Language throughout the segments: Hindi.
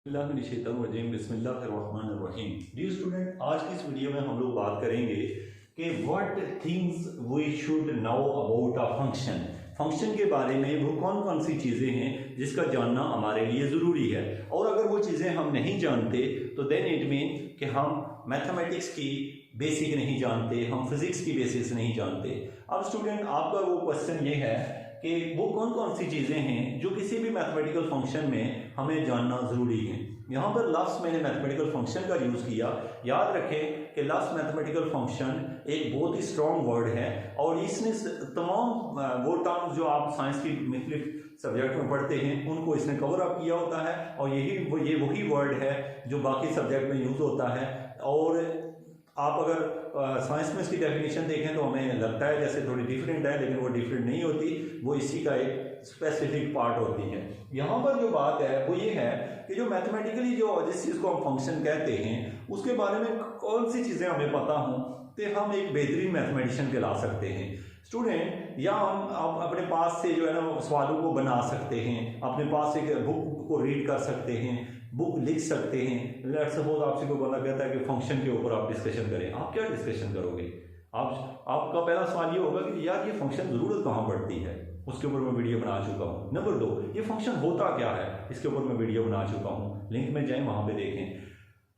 बिस्मिल्लाहिर्रहमानिर्रहीम। डियर स्टूडेंट, आज की इस वीडियो में हम लोग बात करेंगे कि what things we should know about a function. Function के बारे में वो कौन कौन सी चीज़ें हैं जिसका जानना हमारे लिए ज़रूरी है, और अगर वो चीज़ें हम नहीं जानते तो देन इट मीन कि हम मैथमेटिक्स की बेसिक नहीं जानते, हम फिज़िक्स की बेसिस नहीं जानते। अब स्टूडेंट, आपका वो क्वेश्चन ये है कि वो कौन कौन सी चीज़ें हैं जो किसी भी मैथमेटिकल फंक्शन में हमें जानना ज़रूरी है। यहाँ पर लफ्ज़ मैंने मैथमेटिकल फंक्शन का यूज़ किया। याद रखें कि लफ्ज़ मैथमेटिकल फंक्शन एक बहुत ही स्ट्रॉन्ग वर्ड है, और इसने तमाम वो टर्म्स जो आप साइंस की मुख्तलिफ सब्जेक्ट में पढ़ते हैं उनको इसने कवर अप किया होता है, और ये वही वर्ड है जो बाकी सब्जेक्ट में यूज़ होता है। और आप अगर साइंस में इसकी डेफिनेशन देखें तो हमें लगता है जैसे थोड़ी डिफरेंट है, लेकिन वो डिफरेंट नहीं होती, वो इसी का एक स्पेसिफिक पार्ट होती है। यहाँ पर जो बात है वो ये है कि जो मैथमेटिकली जो जिस चीज़ को हम फंक्शन कहते हैं उसके बारे में कौन सी चीज़ें हमें पता हों तो हम एक बेहतरीन मैथमेटिशियन कहला सकते हैं। स्टूडेंट, या हम अपने पास से जो है ना सवालों को बना सकते हैं, अपने पास से बुक को रीड कर सकते हैं, बुक लिख सकते हैं। लेट्स सपोज आपसे कोई बंदा कहता है कि फंक्शन के ऊपर आप डिस्कशन करें, आप क्या डिस्कशन करोगे? आपका पहला सवाल ये होगा कि यार ये फंक्शन ज़रूरत कहाँ पड़ती है, उसके ऊपर मैं वीडियो बना चुका हूँ। नंबर 2, ये फंक्शन होता क्या है, इसके ऊपर मैं वीडियो बना चुका हूँ, लिंक में जाएं वहाँ पे देखें।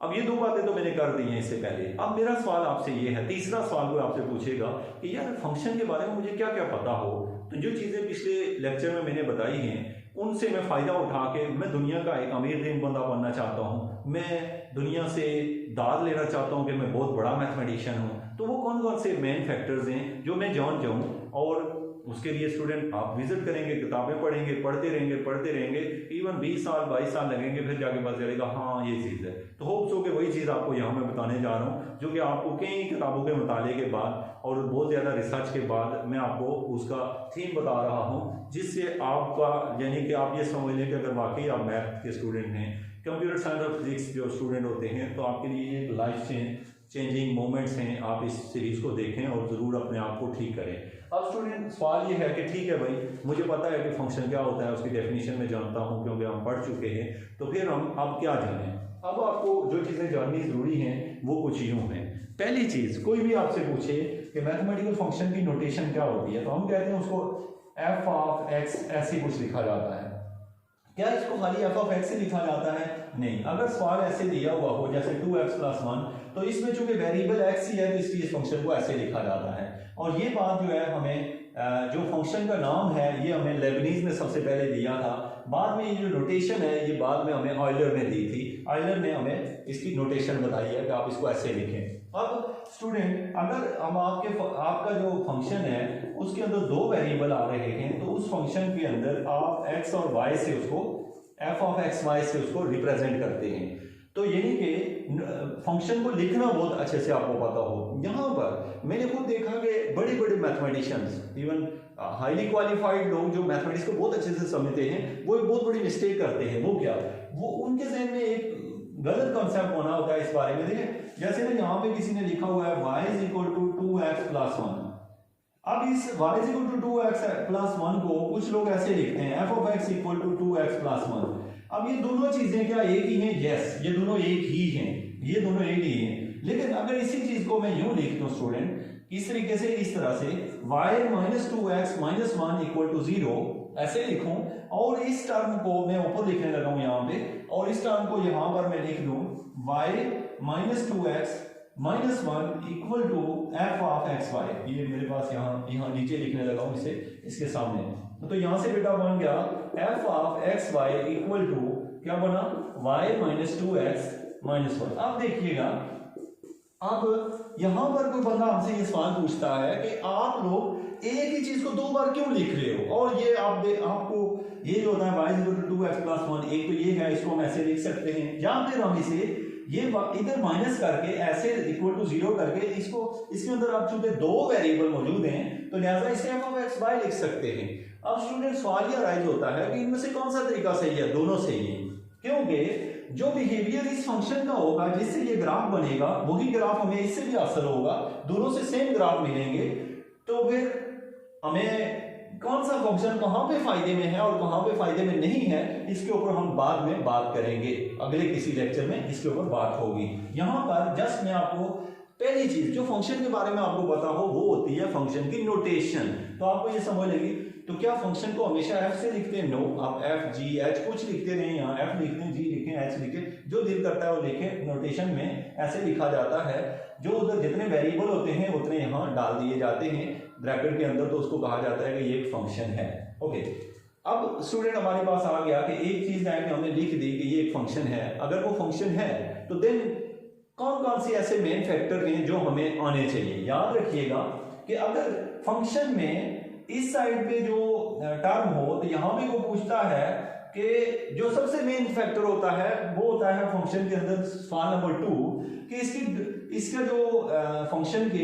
अब ये 2 बातें तो मैंने कर दी हैं इससे पहले। अब मेरा सवाल आपसे ये है, तीसरा सवाल कोई आपसे पूछेगा कि यार फंक्शन के बारे में मुझे क्या क्या पता हो, तो जो चीज़ें पिछले लेक्चर में मैंने बताई हैं उनसे मैं फ़ायदा उठा के मैं दुनिया का एक अमीर तरीन बंदा बनना चाहता हूँ, मैं दुनिया से दाद लेना चाहता हूँ कि मैं बहुत बड़ा मैथमेटिशियन हूँ। तो वो कौन कौन से मेन फैक्टर्स हैं जो मैं जान जाऊँ, और उसके लिए स्टूडेंट आप विजिट करेंगे, किताबें पढ़ेंगे, पढ़ते रहेंगे, इवन 20 साल 22 साल लगेंगे, फिर जाके पता चलेगा हाँ ये चीज़ है। तो होप्स हो कि वही चीज़ आपको यहाँ मैं बताने जा रहा हूँ, जो कि आपको कई किताबों के मुताले के बाद और बहुत ज़्यादा रिसर्च के बाद मैं आपको उसका थीम बता रहा हूँ, जिससे आपका यानी कि आप ये समझ लें कि अगर वाकई आप मैथ के स्टूडेंट हैं, कंप्यूटर साइंस और फिजिक्स जो स्टूडेंट होते हैं, तो आपके लिए ये लाइफ चेंजिंग मोमेंट्स हैं। आप इस सीरीज़ को देखें और ज़रूर अपने आप को ठीक करें। अब स्टूडेंट, सवाल ये है कि ठीक है भाई, मुझे पता है कि फंक्शन क्या होता है, उसकी डेफिनेशन में जानता हूँ क्योंकि हम पढ़ चुके हैं, तो फिर हम अब क्या जानें। अब आपको जो चीज़ें जाननी ज़रूरी हैं वो कुछ यूँ हैं। पहली चीज़, कोई भी आपसे पूछे कि मैथमेटिकल फंक्शन की नोटेशन क्या होती है, तो हम कहते हैं उसको एफ ऑफ एक्स ऐसे कुछ लिखा जाता है। क्या इसको खाली एफ ऑफ एक्स से लिखा जाता है? नहीं। अगर सवाल ऐसे दिया हुआ हो जैसे 2x + 1, तो इसमें चूंकि वेरिएबल x ही है तो इसलिए इस फंक्शन को ऐसे लिखा जाता है। और ये बात जो है हमें जो फंक्शन का नाम है ये हमें लेबनीज ने सबसे पहले दिया था। बाद में ये जो नोटेशन है ये बाद में हमें ऑयलर ने दी थी। ऑयलर ने हमें इसकी नोटेशन बताई है कि आप इसको ऐसे लिखें। अब स्टूडेंट, अगर हम आपका जो फंक्शन है उसके अंदर 2 वेरिएबल आ रहे हैं, तो उस फंक्शन के अंदर आप x और y से उसको f ऑफ x y से उसको रिप्रेजेंट करते हैं। तो यानी कि फंक्शन को लिखना बहुत अच्छे से आपको पता हो। यहाँ पर मैंने खुद देखा कि बड़े बड़े मैथमेटिशियंस, इवन हाईली क्वालिफाइड लोग जो मैथमेटिक्स को बहुत अच्छे से समझते हैं, वो एक बहुत बड़ी मिस्टेक करते हैं। वो क्या, वो उनके जहन में एक गलत कॉन्सेप्ट होना होता है इस बारे में। देखिए, जैसे ना यहाँ पे किसी ने लिखा हुआ है y = 2x + 1। अब इस y = 2x + 1 को कुछ लोग ऐसे लिखते हैं f of x = 2x + 1। अब ये दोनों चीजें क्या एक ही हैं? यस, ये दोनों एक ही हैं, ये दोनों एक ही हैं। लेकिन अगर इसी चीज को मैं यूं लिख दूं स्टूडेंट, इस तरीके से, इस तरह से y - 2x - 1 = 0 ऐसे लिखूं, और इस टर्म को मैं ऊपर लिखने लगा हूं यहाँ पे, और इस टर्म को यहाँ पर मैं लिख दूं y - 2x - 1 = f of xy। ये मेरे पास यहाँ नीचे लिखने लगा हूं इसे, इसके सामने। तो यहाँ से बेटा बन गया f of xy = क्या बना? y - 2x - 1। अब देखिएगा, अब यहाँ पर कोई बंदा हमसे ये सवाल पूछता है कि आप लोग एक ही चीज को 2 बार क्यों लिख रहे हो, और ये आपको ये जो होता है y = 2x + 1, एक तो ये है, इसको हम ऐसे लिख सकते हैं, या फिर हम इसे ये इधर माइनस करके ऐसे = 0 करके इसको, इसके अंदर आप चूंकि 2 वेरिएबल मौजूद हैं तो लिहाजा इसे f of x y लिख सकते हैं। अब स्टूडेंट, सवाल यह राइज होता है कि इनमें से कौन सा तरीका सही है? दोनों सही है, क्योंकि जो बिहेवियर इस फंक्शन का होगा जिससे ये ग्राफ बनेगा वही ग्राफ हमें इससे भी हासिल होगा, दोनों से सेम ग्राफ मिलेंगे, तो फिर हमें कौन सा फंक्शन कहाँ पे फायदे में है और कहाँ पे फायदे में नहीं है, इसके ऊपर हम बाद में बात करेंगे, अगले किसी लेक्चर में इसके ऊपर बात होगी। यहाँ पर जस्ट मैं आपको पहली चीज जो फंक्शन के बारे में आपको पता हो वो होती है फंक्शन की नोटेशन। तो आपको ये समझ लगी, तो क्या फंक्शन को हमेशा एफ से लिखते हैं? नो, आप एफ जी एच कुछ लिखते नहीं, यहाँ एफ लिखते हैं, जी लिखें, एच लिखें, जो दिल करता है वो लिखें। नोटेशन में ऐसे लिखा जाता है, जो उधर जितने वेरिएबल होते हैं उतने यहाँ डाल दिए जाते हैं ब्रैकेट के अंदर, तो उसको कहा जाता है कि ये एक फंक्शन है। ओके, अब स्टूडेंट हमारे पास आ गया कि एक चीज है कि हमने लिख दी कि ये एक फंक्शन है। अगर वो फंक्शन है तो देन कौन कौन सी ऐसे मेन फैक्टर हैं जो हमें आने चाहिए। याद रखिएगा कि अगर फंक्शन में इस साइड पे जो टर्म हो तो यहाँ पे वो पूछता है कि जो सबसे मेन फैक्टर होता है वो होता है फंक्शन के अंदर सवाल नंबर 2 कि इसका जो फंक्शन के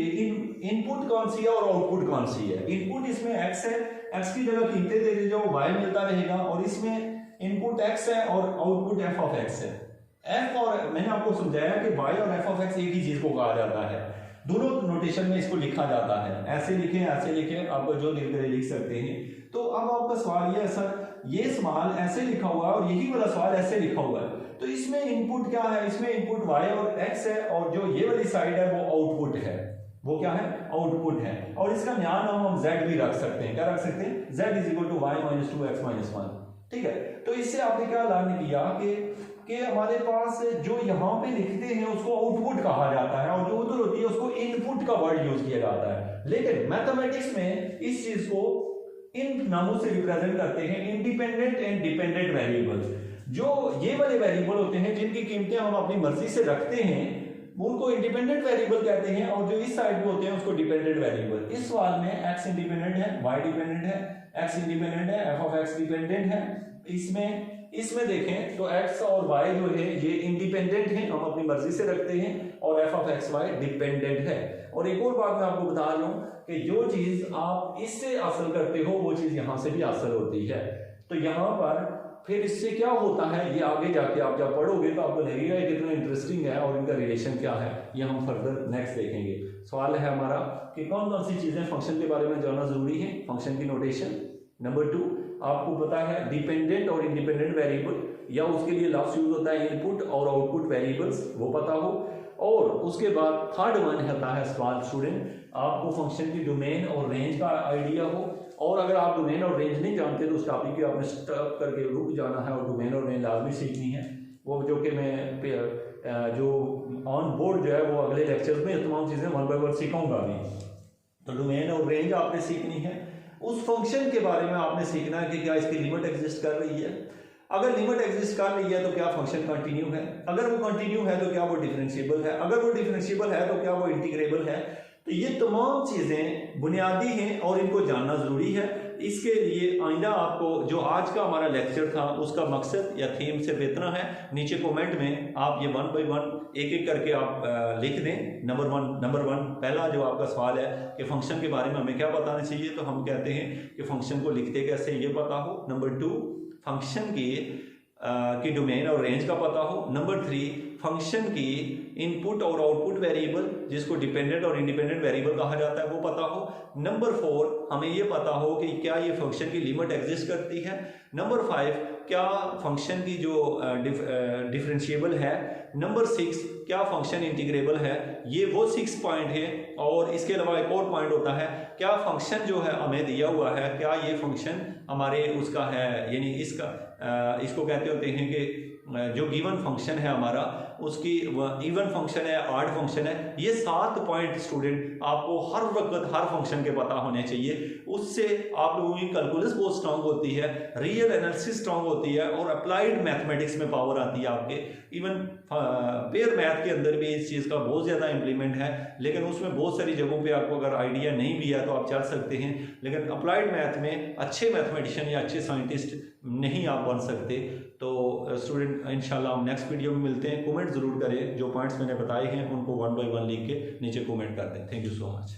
इनपुट कौन सी है और आउटपुट कौन सी है। इनपुट इसमें x है, x की जगह कीमतें दे दीजिए, y मिलता रहेगा, और इसमें इनपुट x है और आउटपुट f ऑफ x है। f और मैंने आपको समझाया कि y और f ऑफ x एक ही चीज को कहा जाता है, दोनों नोटेशन में इसको लिखा जाता है। ऐसे लिखें, आपको जो दिल करे लिख सकते हैं। तो अब आपका सवाल ये है सर, ये सवाल ऐसे लिखा हुआ है और यही वाला सवाल ऐसे लिखा हुआ है, तो इसमें इनपुट क्या है? इसमें इनपुट y और x है, और जो ये वाली साइड है वो आउटपुट है। वो क्या है? आउटपुट है। और इसका नया नाम हम z भी रख सकते हैं। क्या रख सकते हैं? z is equal to y minus 2 x minus 1। ठीक है, तो इससे आपने क्या लर्न किया कि हमारे पास जो यहाँ पे लिखते हैं उसको आउटपुट कहा जाता है, और जो उधर होती है उसको इनपुट का वर्ड यूज किया जाता है। लेकिन मैथमेटिक्स में इस चीज को इन नामों से रिप्रेजेंट करते हैं, इंडिपेंडेंट एंड डिपेंडेंट वेरिएबल। जो ये वाले वेरिएबल होते हैं जिनकी कीमतें हम अपनी मर्जी से रखते हैं उनको इंडिपेंडेंट वेरिएबल कहते हैं, और जो इस साइड पे होते हैं उसको डिपेंडेंट वेरिएबल। इस सवाल में x इंडिपेंडेंट है, y डिपेंडेंट है, x इंडिपेंडेंट है, f ऑफ x डिपेंडेंट है। इसमें देखें तो x और y जो है ये इंडिपेंडेंट है, हम अपनी मर्जी से रखते हैं, और f of x y dependent है। और एक और बात मैं आपको बता लूं कि जो चीज आप इससे हासिल करते हो वो चीज यहां से भी हासिल होती है। तो यहां पर फिर इससे क्या होता है ये आगे जाके आप जब पढ़ोगे तो आपको लगेगा ये कितना इंटरेस्टिंग है और इनका रिलेशन क्या है, ये हम फर्दर नेक्स्ट देखेंगे। सवाल है हमारा कि कौन कौन सी चीजें फंक्शन के बारे में जानना जरूरी है। फंक्शन की नोटेशन। नंबर 2, आपको पता है डिपेंडेंट और इंडिपेंडेंट वेरिएबल, या उसके लिए लफ्ज यूज होता है इनपुट और आउटपुट वेरिएबल्स, वो पता हो। और उसके बाद थर्ड वन होता है सवाल स्टूडेंट, आपको फंक्शन की डोमेन और रेंज का आइडिया हो। और अगर आप डोमेन और रेंज नहीं जानते तो उस टॉपिक को आपने स्टॉप करके रुक जाना है, और डोमेन और रेंज लाजमी सीखनी है। वो जो कि मैं जो ऑन बोर्ड जो है वो अगले लेक्चर्स में तमाम चीज़ें 1 बाय 1 सिखाऊंगा भी। तो डोमेन और रेंज आपने सीखनी है। उस फंक्शन के बारे में आपने सीखना है कि क्या इसकी लिमिट एग्जिस्ट कर रही है। अगर लिमिट एग्जिस्ट कर रही है तो क्या फंक्शन कंटिन्यू है, अगर वो कंटिन्यू है तो क्या वो डिफरेंशिएबल है, अगर वो डिफरेंशिएबल है तो क्या वो इंटीग्रेबल है। तो ये तमाम चीजें बुनियादी हैं और इनको जानना जरूरी है। इसके लिए आइंदा आपको जो आज का हमारा लेक्चर था उसका मकसद या थीम सिर्फ इतना है, नीचे कमेंट में आप ये 1 बाय 1 एक एक करके आप लिख दें। नंबर 1 पहला जो आपका सवाल है कि फंक्शन के बारे में हमें क्या बताना चाहिए, तो हम कहते हैं कि फंक्शन को लिखते कैसे ये पता हो। नंबर 2 फंक्शन की डोमेन और रेंज का पता हो। नंबर 3 फंक्शन की इनपुट और आउटपुट वेरिएबल जिसको डिपेंडेंट और इंडिपेंडेंट वेरिएबल कहा जाता है वो पता हो। नंबर 4 हमें ये पता हो कि क्या ये फंक्शन की लिमिट एग्जिस्ट करती है। नंबर 5 क्या फंक्शन की जो डिफरेंशिएबल है। नंबर 6 क्या फंक्शन इंटीग्रेबल है। ये वो 6 पॉइंट है। और इसके अलावा एक और पॉइंट होता है, क्या फंक्शन जो है हमें दिया हुआ है क्या ये फंक्शन हमारे उसका है, यानी इसको कहते होते हैं कि जो गिवन फंक्शन है हमारा उसकी इवन फंक्शन है, ऑड फंक्शन है। ये 7 पॉइंट स्टूडेंट आपको हर वक्त हर फंक्शन के पता होने चाहिए। उससे आप लोगों की कैलकुलस बहुत स्ट्रांग होती है, रियल एनालिसिस स्ट्रांग होती है, और अप्लाइड मैथमेटिक्स में पावर आती है आपके। इवन पेयर मैथ के अंदर भी इस चीज़ का बहुत ज़्यादा इम्प्लीमेंट है, लेकिन उसमें बहुत सारी जगहों पे आपको अगर आइडिया नहीं भी है तो आप चल सकते हैं, लेकिन अप्लाइड मैथ में अच्छे मैथमेटिशियन या अच्छे साइंटिस्ट नहीं आप बन सकते। तो स्टूडेंट इंशाल्लाह हम नेक्स्ट वीडियो में मिलते हैं। कमेंट ज़रूर करें, जो पॉइंट्स मैंने बताए हैं उनको 1 बाय 1 लिख के नीचे कमेंट कर दें। Thank you so much.